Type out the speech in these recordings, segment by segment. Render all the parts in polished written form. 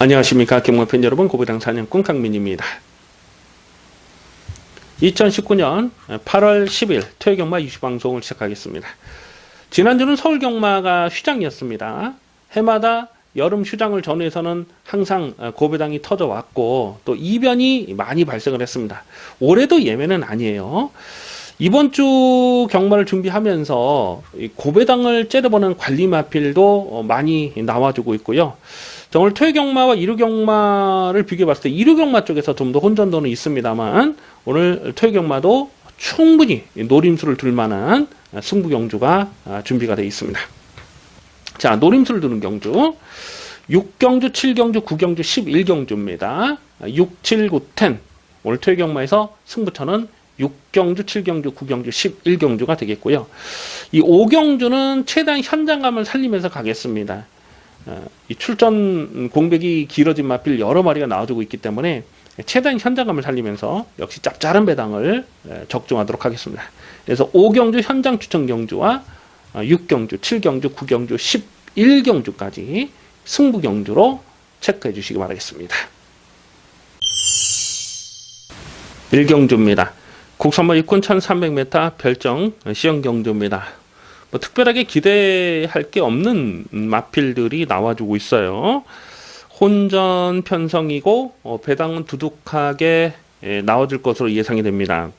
안녕하십니까. 경마 팬 여러분, 고배당 사냥꾼 강민입니다. 2019년 8월 10일 토요경마 유시방송을 시작하겠습니다. 지난주는 서울경마가 휴장이었습니다. 해마다 여름 휴장을 전후해서는 항상 고배당이 터져왔고 또 이변이 많이 발생을 했습니다. 올해도 예외는 아니에요. 이번 주 경마를 준비하면서 고배당을 째려보는 관리 마필도 많이 나와주고 있고요. 오늘 토요경마와 일요경마를 비교해봤을 때 일요경마 쪽에서 좀 더 혼전도는 있습니다만 오늘 토요경마도 충분히 노림수를 둘 만한 승부경주가 준비가 되어 있습니다. 자, 노림수를 두는 경주 6경주, 7경주, 9경주, 11경주입니다. 6, 7, 9, 10 오늘 토요경마에서 승부처는 6경주, 7경주, 9경주, 11경주가 되겠고요. 이 5경주는 최대한 현장감을 살리면서 가겠습니다. 이 출전 공백이 길어진 마필 여러 마리가 나와주고 있기 때문에 최대한 현장감을 살리면서 역시 짭짤한 배당을 적중하도록 하겠습니다. 그래서 5경주 현장 추천 경주와 6경주, 7경주, 9경주, 11경주까지 승부 경주로 체크해 주시기 바라겠습니다. 1경주입니다. 국선마 입군 1300m 별정 시형 경주입니다. 뭐 특별하게 기대할 게 없는 마필들이 나와주고 있어요. 혼전 편성이고 배당은 두둑하게 나와줄 것으로 예상이 됩니다.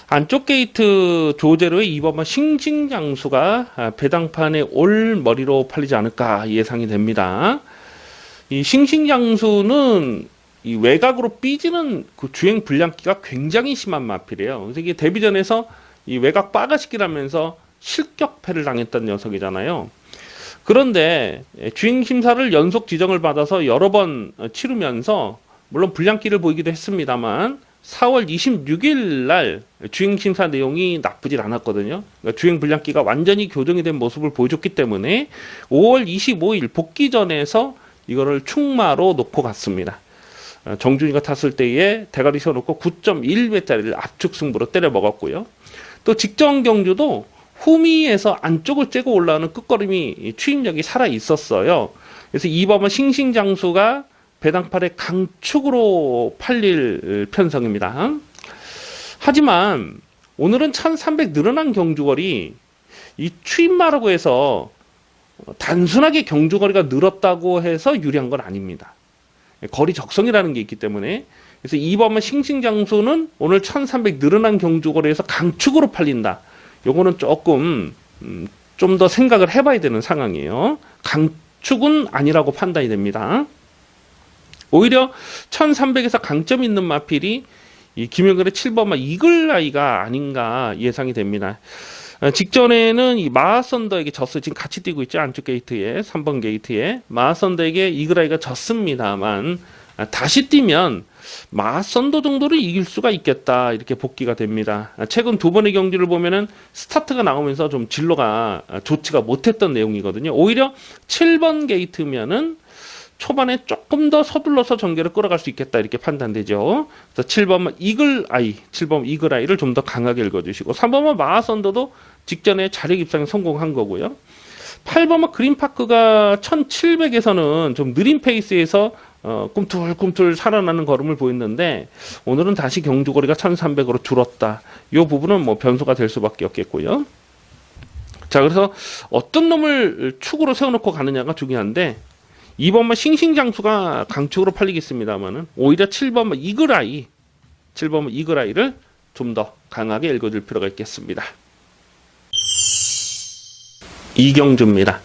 안쪽 게이트 조제로의 2번마 싱싱장수가 배당판에 올 머리로 팔리지 않을까 예상이 됩니다. 이 싱싱장수는 이 외곽으로 삐지는 그 주행 불량기가 굉장히 심한 마필이에요. 그래서 이게 데뷔전에서 이 외곽 빠가시기라면서 실격패를 당했던 녀석이잖아요. 그런데 주행 심사를 연속 지정을 받아서 여러 번 치르면서 물론 불량기를 보이기도 했습니다만 4월 26일 날 주행 심사 내용이 나쁘질 않았거든요. 그러니까 주행 불량기가 완전히 교정이 된 모습을 보여줬기 때문에 5월 25일 복귀전에서 이거를 충마로 놓고 갔습니다. 정준이가 탔을 때에 대가리 세워놓고 9.1배짜리를 압축 승부로 때려 먹었고요. 또 직전 경주도 후미에서 안쪽을 째고 올라오는 끝걸음이 추임력이 살아 있었어요. 그래서 2번은 싱싱장수가 배당팔의 강축으로 팔릴 편성입니다. 하지만 오늘은 1300 늘어난 경주거리 이 추임마라고 해서 단순하게 경주거리가 늘었다고 해서 유리한 건 아닙니다. 거리 적성이라는 게 있기 때문에 그래서 2번은 싱싱장수는 오늘 1300 늘어난 경주거리에서 강축으로 팔린다. 요거는 조금 좀 더 생각을 해봐야 되는 상황이에요. 강축은 아니라고 판단이 됩니다. 오히려 1300에서 강점 있는 마필이 이 김영걸의 7번마 이글아이가 아닌가 예상이 됩니다. 직전에는 이 마하선더에게 졌어요. 지금 같이 뛰고 있죠. 안쪽 게이트에 3번 게이트에 마하선더에게 이글아이가 졌습니다만 다시 뛰면 마선도 정도를 이길 수가 있겠다 이렇게 복귀가 됩니다. 최근 두 번의 경기를 보면은 스타트가 나오면서 좀 진로가 좋지가 못했던 내용이거든요. 오히려 7번 게이트면은 초반에 조금 더 서둘러서 전개를 끌어갈 수 있겠다 이렇게 판단되죠. 그래서 7번만 이글아이, 7번 이글아이를 좀 더 강하게 읽어주시고 3번만 마하선더도 직전에 자력 입상에 성공한 거고요. 8번만 그린파크가 1700에서는 좀 느린 페이스에서 꿈틀꿈틀 살아나는 걸음을 보였는데 오늘은 다시 경주거리가 1300으로 줄었다. 이 부분은 뭐 변수가 될 수밖에 없겠고요. 자, 그래서 어떤 놈을 축으로 세워놓고 가느냐가 중요한데 2번만 싱싱장수가 강축으로 팔리겠습니다만은 오히려 7번만 이글아이, 7번만 이글아이를 좀 더 강하게 읽어줄 필요가 있겠습니다. 이경주입니다.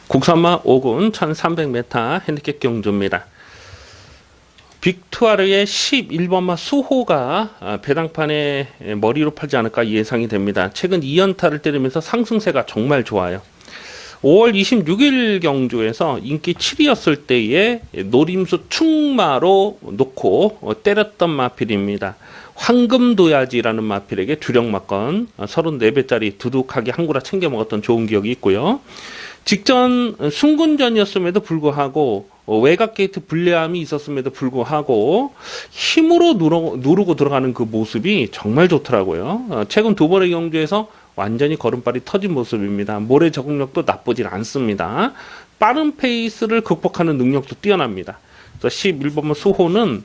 국선마 5군 1300m 핸디캡 경주입니다. 빅투아르의 11번마 수호가 배당판에 머리로 팔지 않을까 예상이 됩니다. 최근 2연타를 때리면서 상승세가 정말 좋아요. 5월 26일 경주에서 인기 7위였을 때에 노림수 충마로 놓고 때렸던 마필입니다. 황금도야지라는 마필에게 주력마건 34배짜리 두둑하게 한 구라 챙겨 먹었던 좋은 기억이 있고요. 직전 순군전이었음에도 불구하고 외곽 게이트 불리함이 있었음에도 불구하고 힘으로 누르고 들어가는 그 모습이 정말 좋더라고요. 최근 두 번의 경주에서 완전히 걸음발이 터진 모습입니다. 모래 적응력도 나쁘질 않습니다. 빠른 페이스를 극복하는 능력도 뛰어납니다. 그래서 11번마 수호는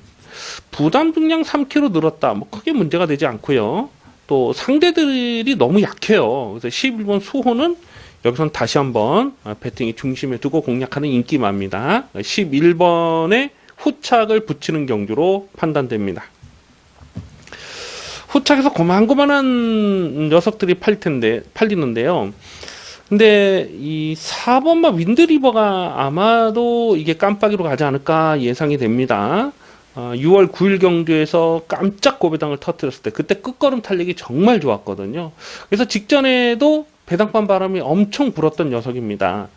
부담 중량 3kg 늘었다. 뭐 크게 문제가 되지 않고요. 또 상대들이 너무 약해요. 그래서 11번 수호는 여기선 다시 한번 배팅이 중심에 두고 공략하는 인기마입니다. 11번에 후착을 붙이는 경주로 판단됩니다. 후착에서 고만고만한 녀석들이 팔리는데요. 근데 이 4번마 윈드리버가 아마도 이게 깜빡이로 가지 않을까 예상이 됩니다. 6월 9일 경주에서 깜짝 고배당을 터뜨렸을 때 그때 끝걸음 탄력이 정말 좋았거든요. 그래서 직전에도 배당판 바람이 엄청 불었던 녀석입니다.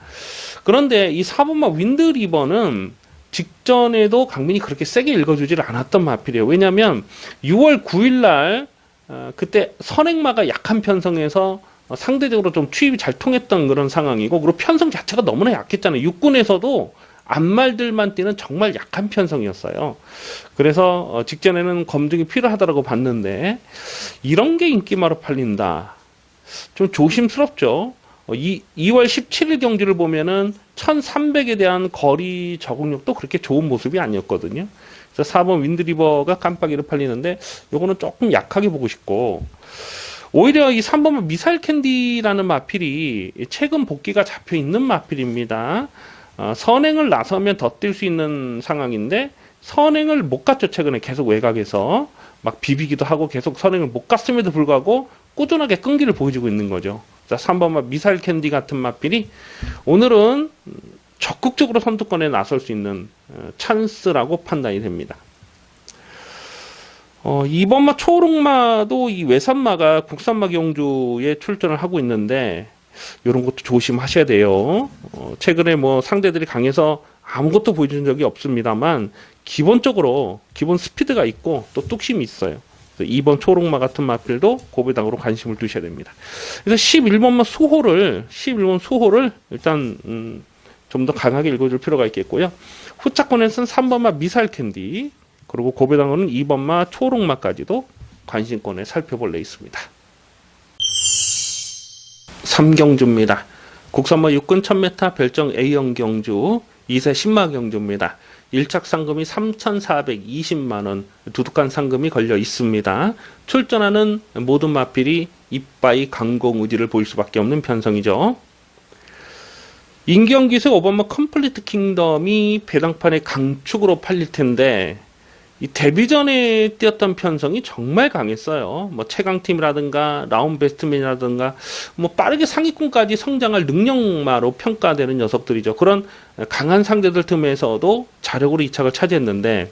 그런데 이 4번마 윈드리버는 직전에도 강민이 그렇게 세게 읽어주질 않았던 마필이에요. 왜냐하면 6월 9일날 그때 선행마가 약한 편성에서 상대적으로 좀 투입이 잘 통했던 그런 상황이고, 그리고 편성 자체가 너무나 약했잖아요. 육군에서도 앞말들만 뛰는 정말 약한 편성이었어요. 그래서 직전에는 검증이 필요하다고 봤는데 이런 게 인기마로 팔린다. 좀 조심스럽죠. 2월 17일 경주를 보면은 1300에 대한 거리 적응력도 그렇게 좋은 모습이 아니었거든요. 그래서 4번 윈드리버가 깜빡이로 팔리는데 요거는 조금 약하게 보고 싶고, 오히려 이 3번은 미사일 캔디라는 마필이 최근 복귀가 잡혀 있는 마필입니다. 선행을 나서면 더 뛸 수 있는 상황인데 선행을 못 갔죠. 최근에 계속 외곽에서 막 비비기도 하고 계속 선행을 못 갔음에도 불구하고 꾸준하게 끈기를 보여주고 있는 거죠. 자, 3번마 미사일 캔디 같은 마필이 오늘은 적극적으로 선두권에 나설 수 있는 찬스라고 판단이 됩니다. 2번마 초록마도 이 외산마가 국산마 경주에 출전을 하고 있는데 이런 것도 조심하셔야 돼요. 최근에 뭐 상대들이 강해서 아무것도 보여준 적이 없습니다만 기본적으로 기본 스피드가 있고 또 뚝심이 있어요. 2번 초록마 같은 마필도 고배당으로 관심을 두셔야 됩니다. 그래서 11번마 수호를 일단 좀 더 강하게 읽어줄 필요가 있겠고요. 후차권에서는 3번마 미사일 캔디, 그리고 고배당으로는 2번마 초록마까지도 관심권에 살펴볼 래 있습니다. 3경주입니다. 국산마 육군 1000m 별정 A형 경주 2세 신마 경주입니다. 1착 상금이 3,420만원, 두둑한 상금이 걸려 있습니다. 출전하는 모든 마필이 이빠이 강공 의지를 보일 수밖에 없는 편성이죠. 인경기세 5번마 컴플리트 킹덤이 배당판의 강축으로 팔릴 텐데, 이 데뷔 전에 뛰었던 편성이 정말 강했어요. 뭐 최강팀이라든가 라운 베스트맨이라든가 뭐 빠르게 상위권까지 성장할 능력마로 평가되는 녀석들이죠. 그런 강한 상대들 틈에서도 자력으로 2착을 차지했는데,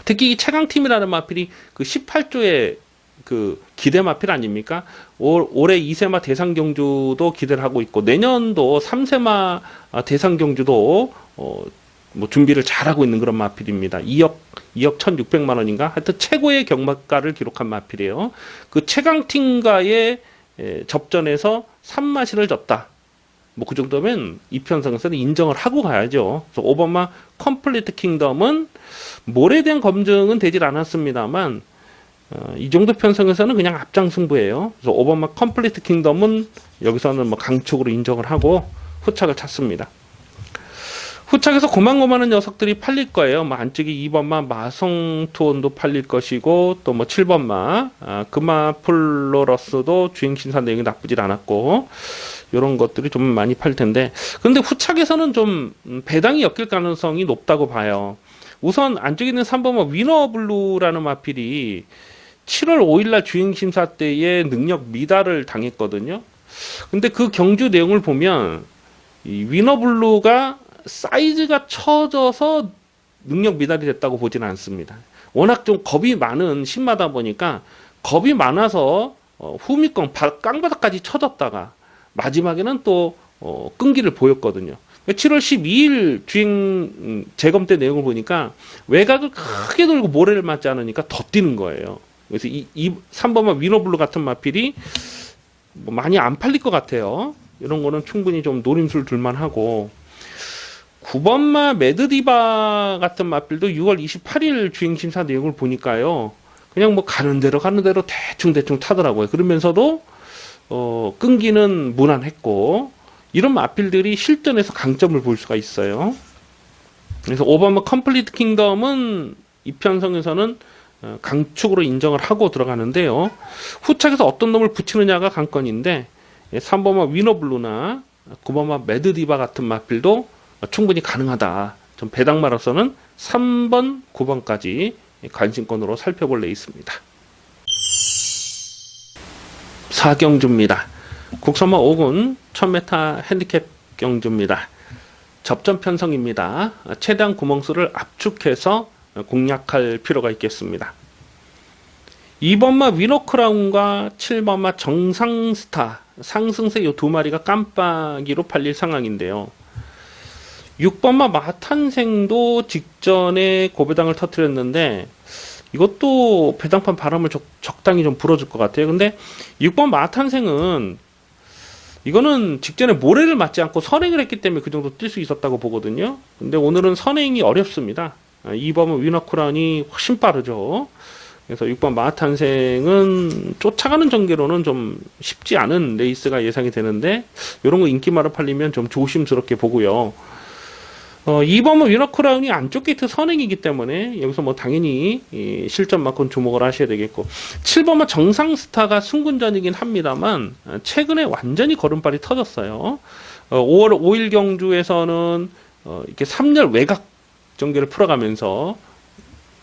특히 이 최강팀이라는 마필이 그 18조의 그 기대 마필 아닙니까? 올해 2세마 대상 경주도 기대를 하고 있고, 내년도 3세마 대상 경주도 뭐 준비를 잘하고 있는 그런 마필입니다. 2억 1,600만 원인가? 하여튼 최고의 경마가를 기록한 마필이에요. 그 최강팀과의 접전에서 3마실을 졌다. 뭐 그 정도면 이 편성에서는 인정을 하고 가야죠. 그래서 5번마 컴플리트 킹덤은 몰에 대한 검증은 되질 않았습니다만 이 정도 편성에서는 그냥 앞장 승부예요. 그래서 5번마 컴플리트 킹덤은 여기서는 뭐 강축으로 인정을 하고 후착을 찾습니다. 후착에서 고만고만한 녀석들이 팔릴 거예요. 뭐 안쪽에 2번마 마성투원도 팔릴 것이고, 또 뭐 7번마 금화플로러스도 주행신사 내용이 나쁘질 않았고, 이런 것들이 좀 많이 팔 텐데, 그런데 후착에서는 좀 배당이 엮일 가능성이 높다고 봐요. 우선 안쪽에 있는 3번마 위너블루라는 마필이 7월 5일날 주행심사 때에 능력 미달을 당했거든요. 근데 그 경주 내용을 보면 이 위너블루가 사이즈가 처져서 능력 미달이 됐다고 보지는 않습니다. 워낙 좀 겁이 많은 신마다 보니까 겁이 많아서 후미권 깡바닥까지 쳐졌다가 마지막에는 또 끈기를 보였거든요. 7월 12일 주행 재검 때 내용을 보니까 외곽을 크게 돌고 모래를 맞지 않으니까 더 뛰는 거예요. 그래서 이 3번마 위너블루 같은 마필이 뭐 많이 안 팔릴 것 같아요. 이런 거는 충분히 좀 노림수를 둘만 하고, 9번마 매드디바 같은 마필도 6월 28일 주행심사 내용을 보니까요, 그냥 뭐 가는 대로 대충 타더라고요. 그러면서도 끈기는 무난했고, 이런 마필들이 실전에서 강점을 볼 수가 있어요. 그래서 오버마 컴플리트 킹덤은 이 편성에서는 강축으로 인정을 하고 들어가는데요. 후착에서 어떤 놈을 붙이느냐가 관건인데 3번마 위너블루나 9번마 매드디바 같은 마필도 충분히 가능하다. 좀 배당마로서는 3번, 9번까지 관심권으로 살펴볼 레이스입니다. 4경주입니다. 국선마 5군 1000m 핸디캡 경주입니다. 접전 편성입니다. 최대한 구멍수를 압축해서 공략할 필요가 있겠습니다. 2번마 위너크라운과 7번마 정상스타 상승세 이 두 마리가 깜빡이로 팔릴 상황인데요. 6번마 마탄생도 직전에 고배당을 터뜨렸는데 이것도 배당판 바람을 적당히 좀 불어줄 것 같아요. 근데 6번 마탄생은 이거는 직전에 모래를 맞지 않고 선행을 했기 때문에 그 정도 뛸 수 있었다고 보거든요. 근데 오늘은 선행이 어렵습니다. 2번은 위너크라운이 훨씬 빠르죠. 그래서 6번 마탄생은 쫓아가는 전개로는 좀 쉽지 않은 레이스가 예상이 되는데 이런 거 인기마로 팔리면 좀 조심스럽게 보고요. 2번은 위너크라운이 안쪽 게이트 선행이기 때문에 여기서 뭐 당연히 실점만큼 주목을 하셔야 되겠고 7번은 정상스타가 승군전이긴 합니다만 최근에 완전히 걸음발이 터졌어요. 5월 5일 경주에서는 이렇게 3열 외곽 전개를 풀어가면서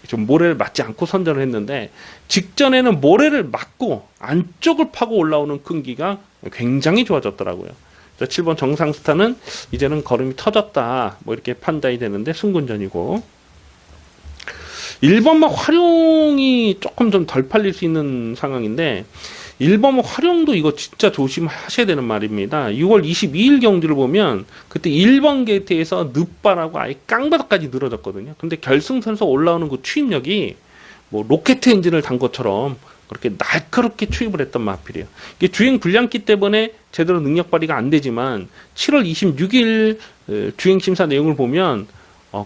좀 모래를 맞지 않고 선전을 했는데 직전에는 모래를 맞고 안쪽을 파고 올라오는 끈기가 굉장히 좋아졌더라고요. 7번 정상스타는 이제는 걸음이 터졌다 뭐 이렇게 판단이 되는데 승군전이고 1번만 활용이 조금 좀 덜 팔릴 수 있는 상황인데 1번 활용도 이거 진짜 조심하셔야 되는 말입니다. 6월 22일 경주를 보면 그때 1번 게이트에서 늪바라고 아예 깡바닥까지 늘어졌거든요. 근데 결승선에서 올라오는 그 추입력이 뭐 로켓 엔진을 단 것처럼 그렇게 날카롭게 추입을 했던 마필이에요. 이게 주행 불량기 때문에 제대로 능력 발휘가 안 되지만 7월 26일 주행 심사 내용을 보면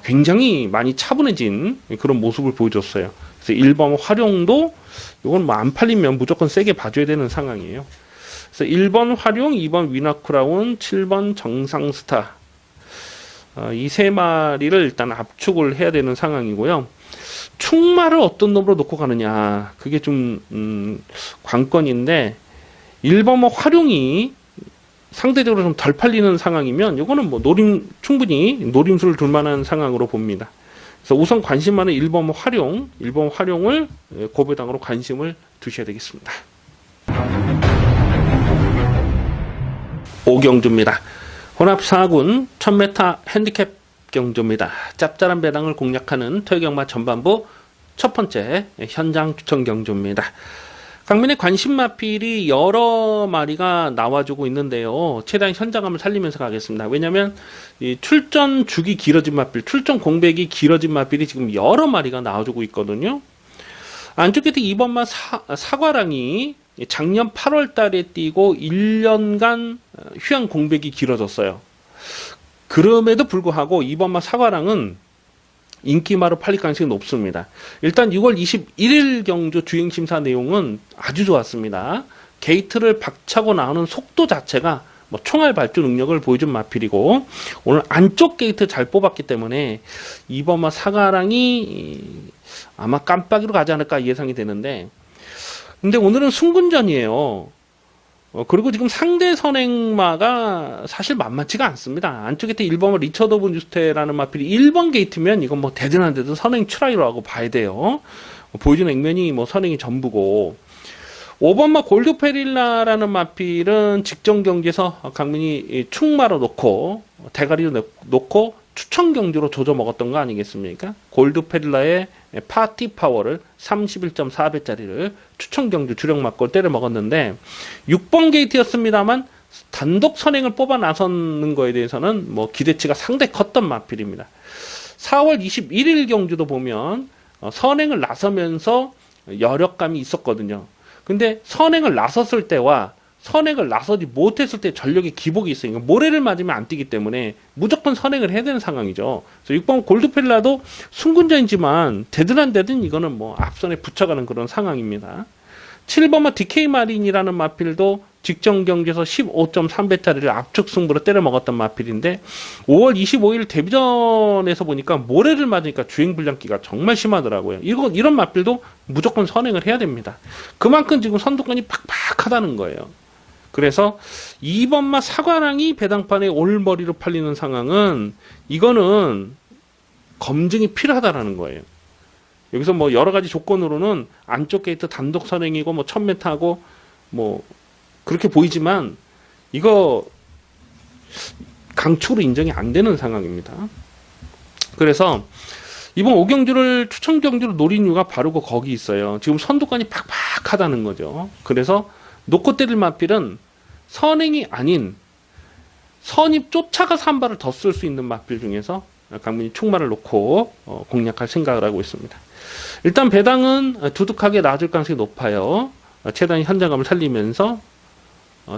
굉장히 많이 차분해진 그런 모습을 보여줬어요. 그래서 1번 활용도 이건 뭐 안 팔리면 무조건 세게 봐줘야 되는 상황이에요. 그래서 1번 활용, 2번 위너크라운, 7번 정상스타 이 세 마리를 일단 압축을 해야 되는 상황이고요. 충마를 어떤 놈으로 놓고 가느냐 그게 좀 관건인데 1번 활용이 상대적으로 좀 덜 팔리는 상황이면 이거는 뭐 충분히 노림수를 둘 만한 상황으로 봅니다. 그래서 우선 관심 많은 1번 활용, 1번 활용을 고배당으로 관심을 두셔야 되겠습니다. 5경주입니다. 혼합 4군 1000m 핸디캡 경주입니다. 짭짤한 배당을 공략하는 토요경마 전반부 첫 번째 현장 추천 경주입니다. 강민의 관심 마필이 여러 마리가 나와주고 있는데요. 최대한 현장감을 살리면서 가겠습니다. 왜냐하면 이 출전 주기 길어진 마필, 출전 공백이 길어진 마필이 지금 여러 마리가 나와주고 있거든요. 안쪽 끝에 2번마 사과랑이 작년 8월 달에 뛰고 1년간 휴양 공백이 길어졌어요. 그럼에도 불구하고 2번마 사과랑은 인기마로 팔릴 가능성이 높습니다. 일단 6월 21일 경주 주행심사 내용은 아주 좋았습니다. 게이트를 박차고 나오는 속도 자체가 뭐 총알 발주 능력을 보여준 마필이고 오늘 안쪽 게이트 잘 뽑았기 때문에 2번마 사과랑이 아마 깜빡이로 가지 않을까 예상이 되는데 근데 오늘은 승군전이에요. 그리고 지금 상대 선행마가 사실 만만치가 않습니다. 안쪽에 1번은 리처드 오브 뉴스테라는 마필이 1번 게이트면 이건 뭐 대단한데도 선행 트라이로 하고 봐야 돼요. 보여주는 액면이 뭐 선행이 전부고 5번마 골드페릴라라는 마필은 직전 경기에서 강민이 충마로 놓고 대가리로 놓고 추천 경주로 조져 먹었던 거 아니겠습니까? 골드페릴라의 파티 파워를 31.4배짜리를 추천 경주 주력 맞고 때려 먹었는데 6번 게이트였습니다만 단독 선행을 뽑아 나서는 거에 대해서는 뭐 기대치가 상당히 컸던 마필입니다. 4월 21일 경주도 보면 선행을 나서면서 여력감이 있었거든요. 근데 선행을 나섰을 때와 선행을 나서지 못했을 때 전력의 기복이 있으니까 모래를 맞으면 안 뛰기 때문에 무조건 선행을 해야 되는 상황이죠. 그래서 6번 골드펠라도 승군자이지만 되든 되든 이거는 뭐 앞선에 붙여가는 그런 상황입니다. 7번마 DK 마린이라는 마필도 직전 경주에서 15.3배짜리를 압축 승부로 때려 먹었던 마필인데 5월 25일 데뷔전에서 보니까 모래를 맞으니까 주행 불량기가 정말 심하더라고요. 이런 마필도 무조건 선행을 해야 됩니다. 그만큼 지금 선두권이 팍팍하다는 거예요. 그래서 2번마 사관왕이 배당판에 올머리로 팔리는 상황은 이거는 검증이 필요하다라는 거예요. 여기서 뭐 여러 가지 조건으로는 안쪽 게이트 단독 선행이고 뭐 1000m하고 뭐 그렇게 보이지만 이거 강축으로 인정이 안 되는 상황입니다. 그래서 이번 5경주를 추천 경주로 노린 이유가 바로 거기 있어요. 지금 선두권이 팍팍하다는 거죠. 그래서 놓고 때릴 마필은 선행이 아닌 선입 쫓아가서 한 발을 더 쓸 수 있는 마필 중에서 강민이 충마를 놓고 공략할 생각을 하고 있습니다. 일단 배당은 두둑하게 나아질 가능성이 높아요. 최대한 현장감을 살리면서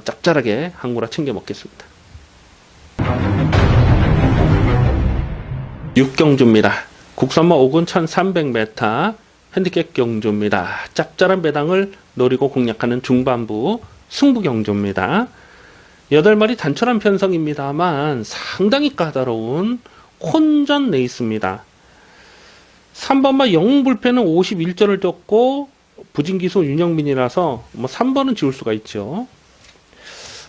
짭짤하게 한구라 챙겨 먹겠습니다. 6경주입니다. 국선마 5군 1300m 핸디캡 경주입니다. 짭짤한 배당을 노리고 공략하는 중반부 승부 경주입니다. 8마리 단촐한 편성입니다만 상당히 까다로운 혼전 레이스입니다. 3번마 영웅불패는 51점을 줬고 부진기수 윤영민이라서 뭐 3번은 지울 수가 있죠.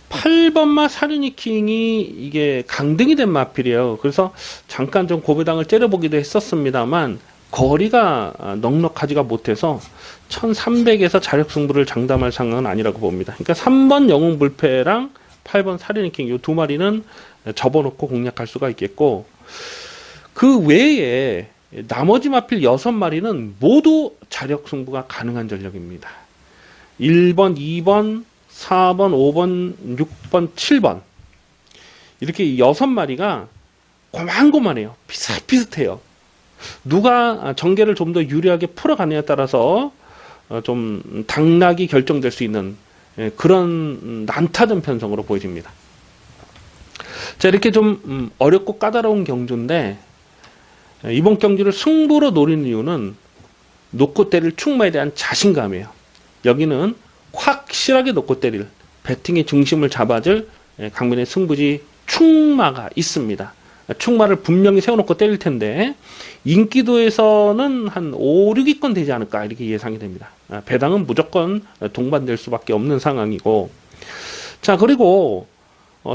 8번마 사륜이킹이 이게 강등이 된 마필이에요. 그래서 잠깐 좀 고배당을 째려보기도 했었습니다만 거리가 넉넉하지가 못해서 1300에서 자력승부를 장담할 상황은 아니라고 봅니다. 그러니까 3번 영웅불패랑 8번 사륜이킹 이 두 마리는 접어놓고 공략할 수가 있겠고, 그 외에 나머지 마필 6마리는 모두 자력 승부가 가능한 전력입니다. 1번, 2번, 4번, 5번, 6번, 7번 이렇게 6마리가 고만고만해요. 비슷비슷해요. 누가 전개를 좀 더 유리하게 풀어가느냐에 따라서 좀 당락이 결정될 수 있는 그런 난타전 편성으로 보여집니다. 자, 이렇게 좀 어렵고 까다로운 경주인데 이번 경기를 승부로 노리는 이유는 놓고 때릴 충마에 대한 자신감이에요. 여기는 확실하게 놓고 때릴 배팅의 중심을 잡아줄 강민의 승부지 충마가 있습니다. 충마를 분명히 세워놓고 때릴 텐데 인기도에서는 한 5, 6위권 되지 않을까 이렇게 예상이 됩니다. 배당은 무조건 동반될 수밖에 없는 상황이고, 자, 그리고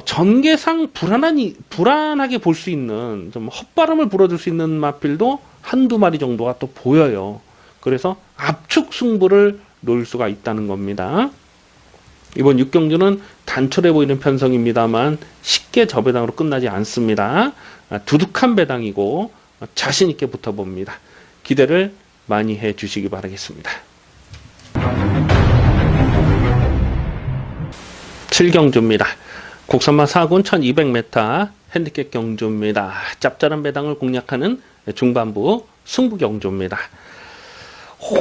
전개상 불안하게 볼 수 있는 좀 헛바람을 불어줄 수 있는 마필도 한두 마리 정도가 또 보여요. 그래서 압축 승부를 놓을 수가 있다는 겁니다. 이번 6경주는 단촐해 보이는 편성입니다만 쉽게 저배당으로 끝나지 않습니다. 두둑한 배당이고 자신 있게 붙어봅니다. 기대를 많이 해 주시기 바라겠습니다. 7경주입니다. 국선마 4군 1200m 핸디캡 경주입니다. 짭짤한 배당을 공략하는 중반부 승부 경주입니다.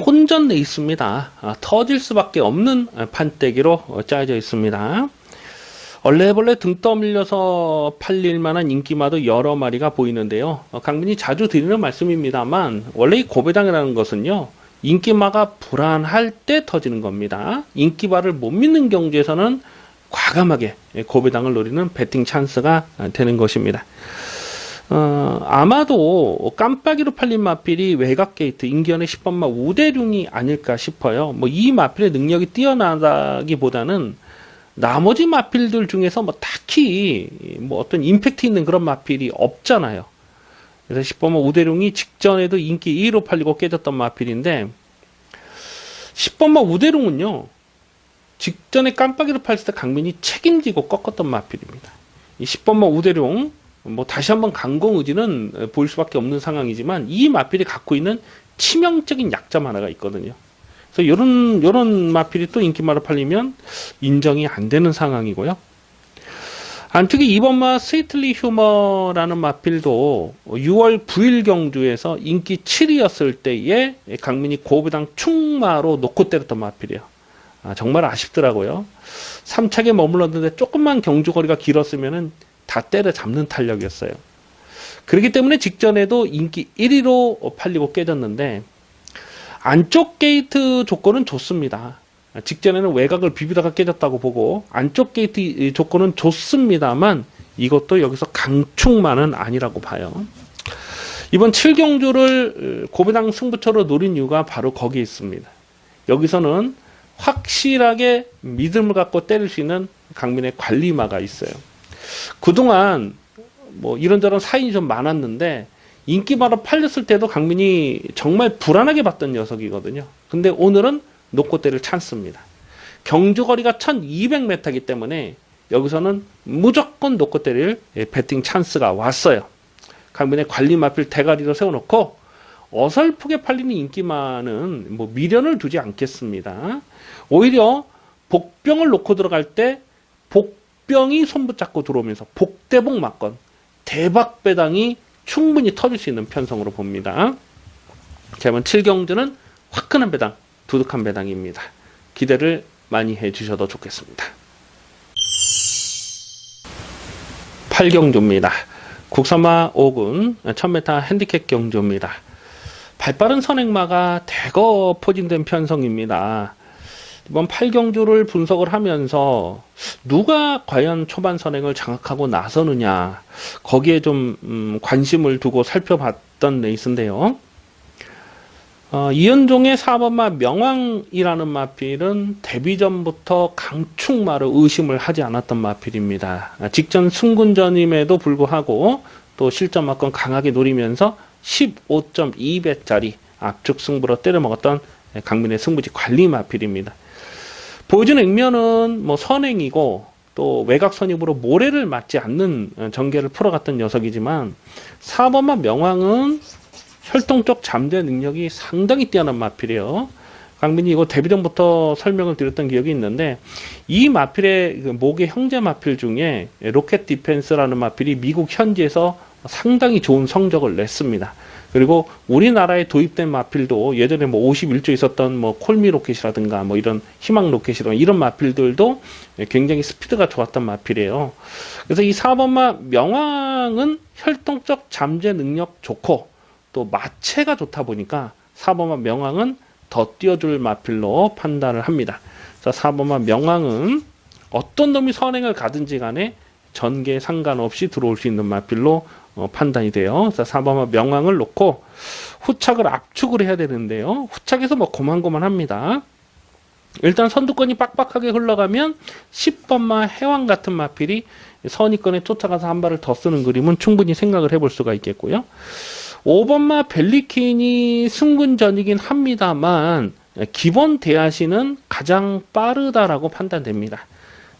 혼전 레이스입니다. 터질 수밖에 없는 판때기로 짜여져 있습니다. 얼레벌레 등 떠밀려서 팔릴 만한 인기마도 여러 마리가 보이는데요. 강민이 자주 드리는 말씀입니다만 원래 이 고배당이라는 것은요, 인기마가 불안할 때 터지는 겁니다. 인기마를 못 믿는 경주에서는 과감하게 고배당을 노리는 배팅 찬스가 되는 것입니다. 아마도 깜빡이로 팔린 마필이 외곽 게이트 인기연의 10번마 우대룡이 아닐까 싶어요. 뭐 이 마필의 능력이 뛰어나다기보다는 나머지 마필들 중에서 뭐 딱히 뭐 어떤 임팩트 있는 그런 마필이 없잖아요. 그래서 10번마 우대룡이 직전에도 인기 2위로 팔리고 깨졌던 마필인데, 10번마 우대룡은요 직전에 깜빡이로 팔렸을 때 강민이 책임지고 꺾었던 마필입니다. 이 10번마 우대룡 뭐 다시 한번 강공 의지는 보일 수밖에 없는 상황이지만 이 마필이 갖고 있는 치명적인 약점 하나가 있거든요. 그래서 요런 마필이 또 인기마로 팔리면 인정이 안 되는 상황이고요. 안쪽에 2번마 스위틀리 휴머라는 마필도 6월 9일 경주에서 인기 7위였을 때에 강민이 고배당 충마로 놓고 때렸던 마필이에요. 정말 아쉽더라고요. 3착에 머물렀는데 조금만 경주거리가 길었으면은 다 때려잡는 탄력이었어요. 그렇기 때문에 직전에도 인기 1위로 팔리고 깨졌는데 안쪽 게이트 조건은 좋습니다. 직전에는 외곽을 비비다가 깨졌다고 보고 안쪽 게이트 조건은 좋습니다만 이것도 여기서 강축만은 아니라고 봐요. 이번 7경주를 고배당 승부처로 노린 이유가 바로 거기에 있습니다. 여기서는 확실하게 믿음을 갖고 때릴 수 있는 강민의 관리마가 있어요. 그동안 뭐 이런저런 사인이 좀 많았는데 인기마로 팔렸을 때도 강민이 정말 불안하게 봤던 녀석이거든요. 근데 오늘은 놓고 때릴 찬스입니다. 경주거리가 1200m이기 때문에 여기서는 무조건 놓고 때릴 배팅 찬스가 왔어요. 강민의 관리마필 대가리로 세워놓고 어설프게 팔리는 인기마는 뭐 미련을 두지 않겠습니다. 오히려 복병을 놓고 들어갈 때 복병이 손붙잡고 들어오면서 복대복 맞건 대박 배당이 충분히 터질 수 있는 편성으로 봅니다. 그러면 7경주는 화끈한 배당, 두둑한 배당입니다. 기대를 많이 해주셔도 좋겠습니다. 8경주입니다. 국선마 5군 1000m 핸디캡 경주입니다. 발빠른 선행마가 대거 포진된 편성입니다. 이번 8경주를 분석을 하면서 누가 과연 초반 선행을 장악하고 나서느냐 거기에 좀 관심을 두고 살펴봤던 레이스인데요. 이현종의 4번마 명왕이라는 마필은 데뷔 전부터 강축마를 의심을 하지 않았던 마필입니다. 직전 승군전임에도 불구하고 또 실전마건 강하게 노리면서 15.2배짜리 압축 승부로 때려먹었던 강민의 승부지 관리 마필입니다. 보여준 액면은 뭐 선행이고 또 외곽 선입으로 모래를 맞지 않는 전개를 풀어갔던 녀석이지만 4번마 명왕은 혈통적 잠재 능력이 상당히 뛰어난 마필이에요. 강민이 이거 데뷔 전부터 설명을 드렸던 기억이 있는데 이 마필의 목의 형제 마필 중에 로켓 디펜스라는 마필이 미국 현지에서 상당히 좋은 성적을 냈습니다. 그리고 우리나라에 도입된 마필도 예전에 뭐 51조 있었던 뭐 콜미 로켓이라든가 뭐 이런 희망 로켓이라든가 이런 마필들도 굉장히 스피드가 좋았던 마필이에요. 그래서 이 4번마 명왕은 혈통적 잠재 능력 좋고 또 마체가 좋다 보니까 4번마 명왕은 더 띄워줄 마필로 판단을 합니다. 그래서 4번마 명왕은 어떤 놈이 선행을 가든지 간에 전개에 상관없이 들어올 수 있는 마필로 판단이 돼요. 그래서 4번마 명왕을 놓고 후착을 압축을 해야 되는데요. 후착에서 뭐 고만고만합니다. 일단 선두권이 빡빡하게 흘러가면 10번마 해왕 같은 마필이 선위권에 쫓아가서 한 발을 더 쓰는 그림은 충분히 생각을 해볼 수가 있겠고요. 5번마 벨리킨이 승군전이긴 합니다만 기본 대하시는 가장 빠르다라고 판단됩니다.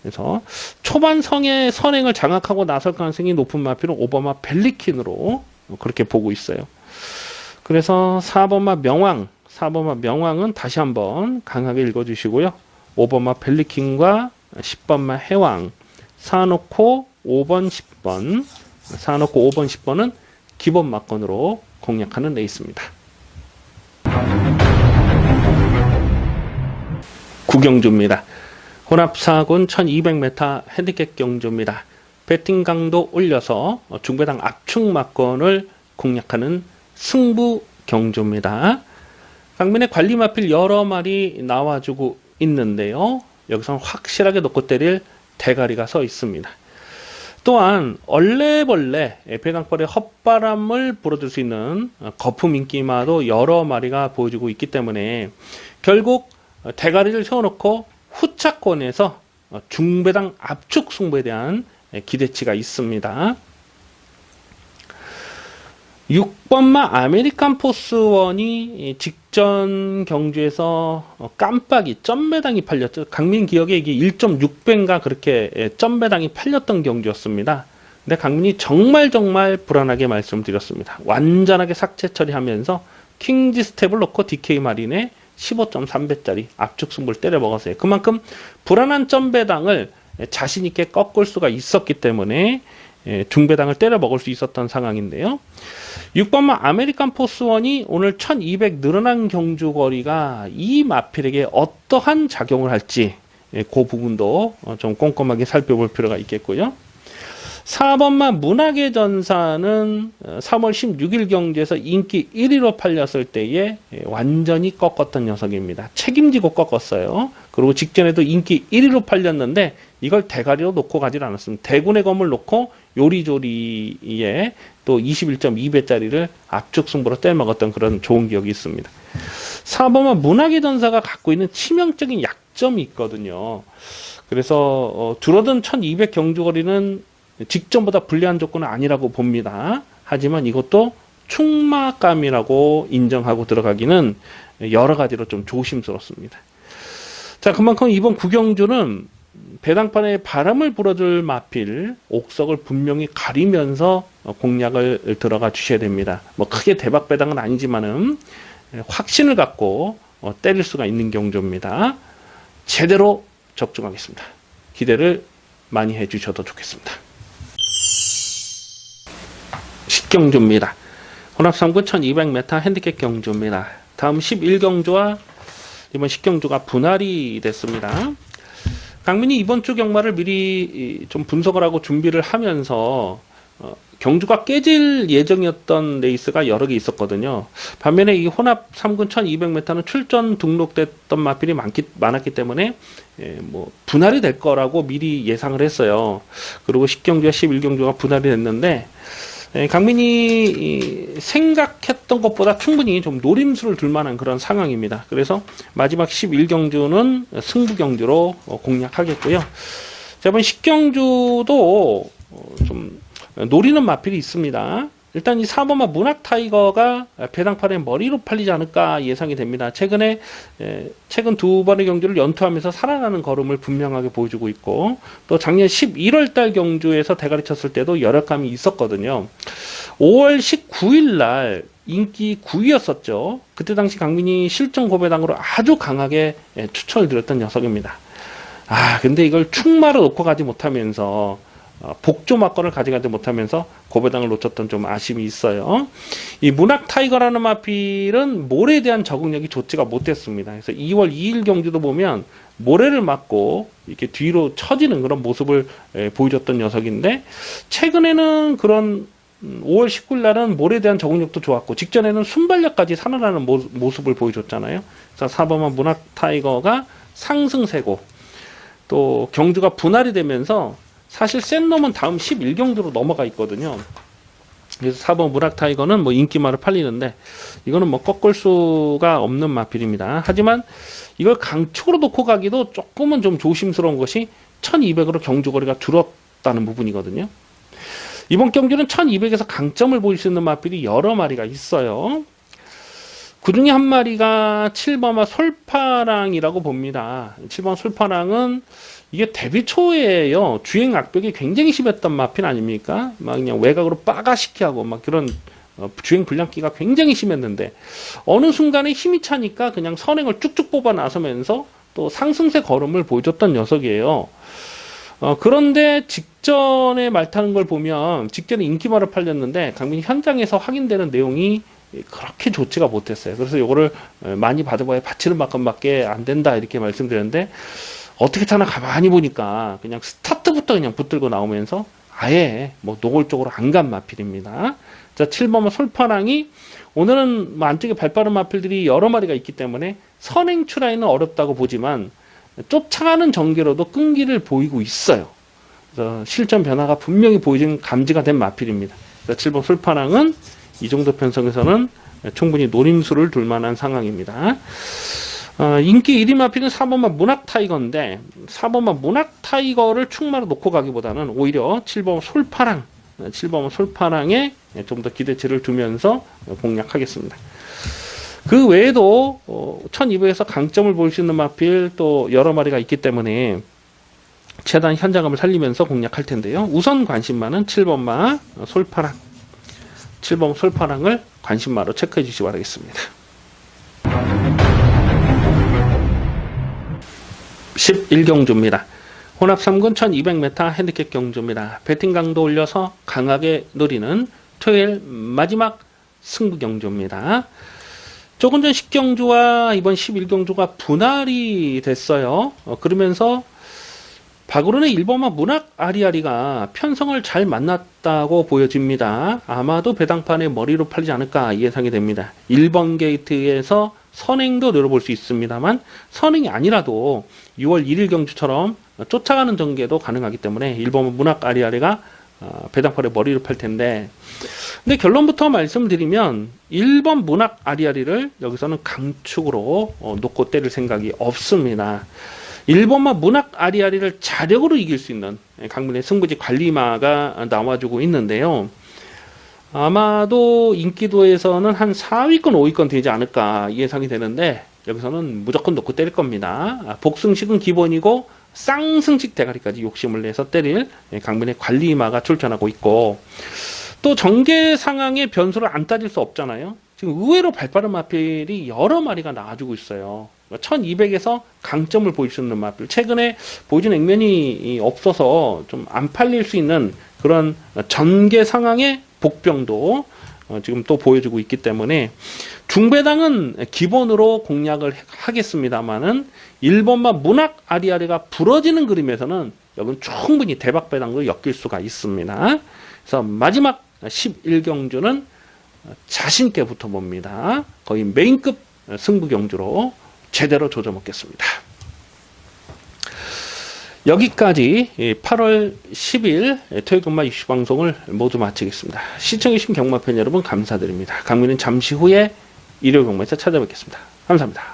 그래서 초반 선행을 장악하고 나설 가능성이 높은 마필은 5번마 벨리킨으로 그렇게 보고 있어요. 그래서 4번마 명왕은 다시 한번 강하게 읽어주시고요. 5번마 벨리킨과 10번마 해왕 사놓고 5번 10번 사놓고 5번 10번은 기본 막건으로 공략하는 레이스입니다. 9경주입니다. 혼합 4군 1200m 핸디캡 경주입니다. 배팅 강도 올려서 중배당 압축 막건을 공략하는 승부 경주입니다. 강민의 관리 마필 여러 마리 나와주고 있는데요. 여기서는 확실하게 놓고 때릴 대가리가 서 있습니다. 또한 얼레벌레 배당벌의 헛바람을 불어줄 수 있는 거품 인기마도 여러 마리가 보여주고 있기 때문에 결국 대가리를 세워놓고 후차권에서 중배당 압축 승부에 대한 기대치가 있습니다. 6번마 아메리칸 포스원이 직전 경주에서 깜빡이 점배당이 팔렸죠. 강민 기억에 이게 1.6배인가 그렇게 점배당이 팔렸던 경주였습니다. 근데 강민이 정말 불안하게 말씀드렸습니다. 완전하게 삭제 처리하면서 킹지 스텝을 놓고 DK 마린에 15.3배짜리 압축 승부를 때려 먹었어요. 그만큼 불안한 점배당을 자신있게 꺾을 수가 있었기 때문에 중배당을 때려 먹을 수 있었던 상황인데요. 6번마 아메리칸 포스원이 오늘 1200 늘어난 경주거리가 이 마필에게 어떠한 작용을 할지 그 부분도 좀 꼼꼼하게 살펴볼 필요가 있겠고요. 4번마 문학의 전사는 3월 16일 경주에서 인기 1위로 팔렸을 때에 완전히 꺾었던 녀석입니다. 책임지고 꺾었어요. 그리고 직전에도 인기 1위로 팔렸는데 이걸 대가리로 놓고 가질 않았습니다. 대군의 검을 놓고 요리조리에 또 21.2배짜리를 압축 승부로 떼먹었던 그런 좋은 기억이 있습니다. 4번은 문학의 전사가 갖고 있는 치명적인 약점이 있거든요. 그래서 줄어든 1200 경주거리는 직전보다 불리한 조건은 아니라고 봅니다. 하지만 이것도 충마감이라고 인정하고 들어가기는 여러 가지로 좀 조심스럽습니다. 자, 그만큼 이번 구경주는 배당판에 바람을 불어줄 마필 옥석을 분명히 가리면서 공략을 들어가 주셔야 됩니다. 뭐 크게 대박 배당은 아니지만은 확신을 갖고 때릴 수가 있는 경주입니다. 제대로 적중하겠습니다. 기대를 많이 해주셔도 좋겠습니다. 식경주입니다. 혼합 3구 1200m 핸디캡 경주입니다. 다음 11경주와 이번 식경주가 분할이 됐습니다. 강민이 이번 주 경마를 미리 좀 분석을 하고 준비를 하면서 경주가 깨질 예정이었던 레이스가 여러 개 있었거든요. 반면에 이 혼합 3군 1200m는 출전 등록됐던 마필이 많았기 때문에 뭐 분할이 될 거라고 미리 예상을 했어요. 그리고 10경주와 11경주가 분할이 됐는데 강민이 생각했던 것보다 충분히 좀 노림수를 둘 만한 그런 상황입니다. 그래서 마지막 11경주는 승부 경주로 공략하겠고요. 자, 이번 10경주도 좀 노리는 마필이 있습니다. 일단 이 4번마 문학 타이거가 배당판에 머리로 팔리지 않을까 예상이 됩니다. 최근 두 번의 경주를 연투하면서 살아나는 걸음을 분명하게 보여주고 있고, 또 작년 11월달 경주에서 대가리 쳤을 때도 열악감이 있었거든요. 5월 19일 날 인기 9위였었죠. 그때 당시 강민이 실전 고배당으로 아주 강하게 추천을 드렸던 녀석입니다. 근데 이걸 충마로 놓고 가지 못하면서 복조 막건을 가져가지 못하면서 고배당을 놓쳤던 좀 아쉬움이 있어요. 이 문학 타이거라는 마필은 모래에 대한 적응력이 좋지가 못했습니다. 그래서 2월 2일 경주도 보면 모래를 맞고 이렇게 뒤로 처지는 그런 모습을 보여줬던 녀석인데, 최근에는 그런 5월 19일 날은 모래에 대한 적응력도 좋았고 직전에는 순발력까지 살아나는 모습을 보여줬잖아요. 그래서 4번만 문학 타이거가 상승세고, 또 경주가 분할이 되면서 사실 센 놈은 다음 11경주로 넘어가 있거든요. 그래서 4번 문학 타이거는 뭐 인기말을 팔리는데 이거는 뭐 꺾을 수가 없는 마필입니다. 하지만 이걸 강축으로 놓고 가기도 조금은 좀 조심스러운 것이 1200으로 경주거리가 줄었다는 부분이거든요. 이번 경주는 1200에서 강점을 보일 수 있는 마필이 여러 마리가 있어요. 그 중에 한 마리가 7번마 솔파랑이라고 봅니다. 7번 솔파랑은 이게 데뷔 초에요. 주행 악벽이 굉장히 심했던 마필 아닙니까? 막 그냥 외곽으로 빠가시키하고 막 그런 주행 불량기가 굉장히 심했는데, 어느 순간에 힘이 차니까 그냥 선행을 쭉쭉 뽑아 나서면서 또 상승세 걸음을 보여줬던 녀석이에요. 그런데 직전에 말 타는 걸 보면 직전에 인기말을 팔렸는데 강민이 현장에서 확인되는 내용이 그렇게 좋지가 못했어요. 그래서 요거를 많이 받아봐야 바치는 만큼밖에 안 된다 이렇게 말씀드렸는데, 어떻게 타나 가만히 보니까 그냥 스타트부터 그냥 붙들고 나오면서 아예 뭐 노골적으로 안 간 마필입니다. 자, 7번은 솔파랑이 오늘은 뭐 안쪽에 발빠른 마필들이 여러 마리가 있기 때문에 선행 추라이는 어렵다고 보지만 쫓아가는 전개로도 끈기를 보이고 있어요. 그래서 실전 변화가 분명히 보이는 감지가 된 마필입니다. 자, 7번 솔파랑은 이 정도 편성에서는 충분히 노림수를 둘 만한 상황입니다. 인기 1위 마필은 4번만 문학 타이거인데 4번만 문학 타이거를 충마로 놓고 가기보다는 오히려 7번 솔파랑에 좀 더 기대치를 두면서 공략하겠습니다. 그 외에도 1200에서 강점을 볼 수 있는 마필 또 여러 마리가 있기 때문에 최대한 현장감을 살리면서 공략할 텐데요. 우선 관심마는 7번마 솔파랑, 7번 솔파랑을 관심마로 체크해 주시기 바라겠습니다. 11경주입니다. 혼합 3군 1200m 핸디캡 경주입니다. 배팅 강도 올려서 강하게 노리는 토요일 마지막 승부 경주입니다. 조금 전 10경주와 이번 11경주가 분할이 됐어요. 그러면서 박으론의 1번마 문학 아리아리가 편성을 잘 만났다고 보여집니다. 아마도 배당판에 머리로 팔리지 않을까 예상이 됩니다. 1번 게이트에서 선행도 노려볼 수 있습니다만 선행이 아니라도 6월 1일 경주처럼 쫓아가는 전개도 가능하기 때문에 1번 문학 아리아리가 배당팔에 머리를 팔 텐데, 근데 결론부터 말씀드리면 1번 문학 아리아리를 여기서는 강축으로 놓고 때릴 생각이 없습니다. 1번만 문학 아리아리를 자력으로 이길 수 있는 강민의 승부지 관리마가 나와주고 있는데요. 아마도 인기도에서는 한 4위권 5위권 되지 않을까 예상이 되는데, 여기서는 무조건 놓고 때릴 겁니다. 복승식은 기본이고 쌍승식 대가리까지 욕심을 내서 때릴 강민의 관리마가 출전하고 있고, 또 전개 상황의 변수를 안 따질 수 없잖아요. 지금 의외로 발빠른 마필이 여러 마리가 나와주고 있어요. 1200에서 강점을 보일 수 있는 마필, 최근에 보여준 액면이 없어서 좀 안 팔릴 수 있는 그런 전개 상황의 복병도 지금 또 보여주고 있기 때문에 중배당은 기본으로 공략을 하겠습니다만은 1번만 문학 아리아리가 부러지는 그림에서는 여기는 충분히 대박배당도 엮일 수가 있습니다. 그래서 마지막 11경주는 자신있게 붙어봅니다. 거의 메인급 승부 경주로 제대로 조져먹겠습니다. 여기까지 8월 10일 토요일금마 이슈 방송을 모두 마치겠습니다. 시청해주신 경마팬 여러분 감사드립니다. 강민은 잠시 후에 일요일 경마에서 찾아뵙겠습니다. 감사합니다.